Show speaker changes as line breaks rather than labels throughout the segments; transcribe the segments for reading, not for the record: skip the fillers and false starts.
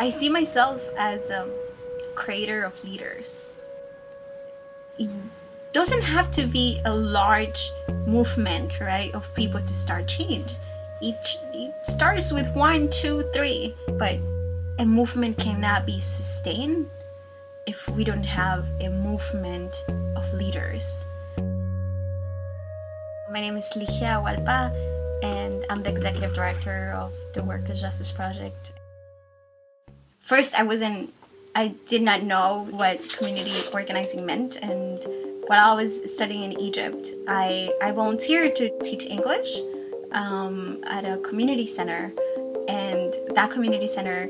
I see myself as a creator of leaders. It doesn't have to be a large movement, right, of people to start change. It starts with 1, 2, 3, but a movement cannot be sustained if we don't have a movement of leaders. My name is Ligia Guallpa, and I'm the executive director of the Workers' Justice Project. First, I did not know what community organizing meant, and while I was studying in Egypt, I volunteered to teach English at a community center, and that community center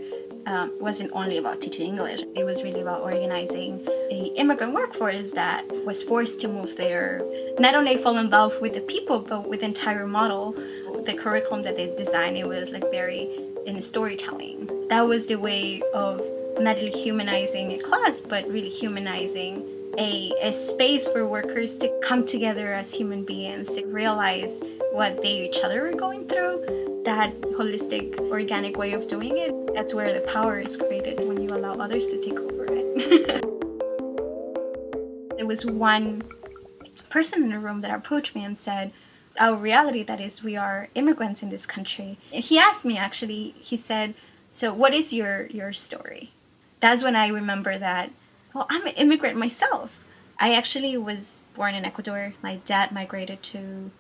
wasn't only about teaching English. It was really about organizing an immigrant workforce that was forced to move there. Not only fall in love with the people, but with the entire model. The curriculum that they designed, it was like very in storytelling. That was the way of not really humanizing a class, but really humanizing a space for workers to come together as human beings, to realize what they each other are going through. That holistic, organic way of doing it, that's where the power is created, when you allow others to take over it. There was one person in the room that approached me and said, our reality, that is, we are immigrants in this country. He asked me, actually, he said, so what is your story? That's when I remember that, well, I'm an immigrant myself. I actually was born in Ecuador. My dad migrated to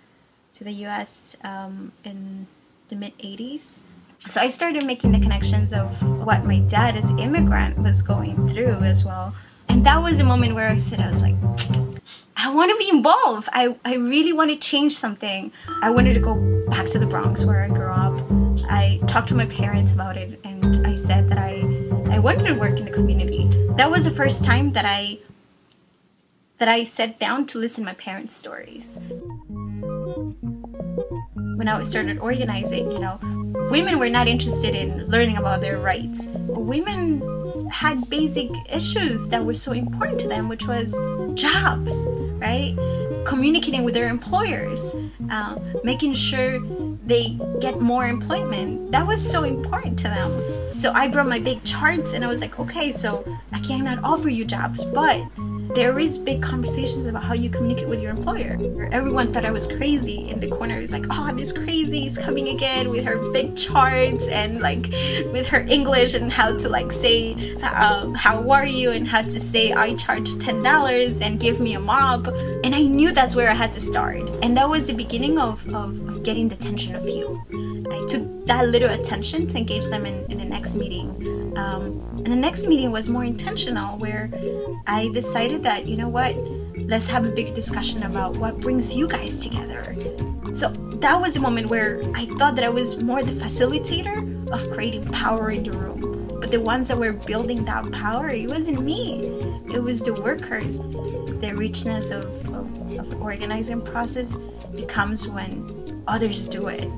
the US in the mid-80s. So I started making the connections of what my dad as an immigrant was going through as well. And that was the moment where I said, I was like, I want to be involved. I really want to change something. I wanted to go back to the Bronx where I grew up. I talked to my parents about it, and I said that I wanted to work in the community. That was the first time that I sat down to listen to my parents' stories. When I started organizing, women were not interested in learning about their rights. Women had basic issues that were so important to them, which was jobs, right? Communicating with their employers, making sure they get more employment. That was so important to them. So I brought my big charts and I was like, okay, so I cannot offer you jobs, but there is big conversations about how you communicate with your employer. Everyone thought I was crazy in the corner. It was like, oh, this crazy is coming again with her big charts and like with her English and how to like say, how are you, and how to say I charge $10 and give me a mop. And I knew that's where I had to start. And that was the beginning of getting the attention of you. I took that little attention to engage them in the next meeting. And the next meeting was more intentional, where I decided that, you know what, let's have a bigger discussion about what brings you guys together. So that was the moment where I thought that I was more the facilitator of creating power in the room. But the ones that were building that power, it wasn't me. It was the workers. The richness of the organizing process becomes when others do it.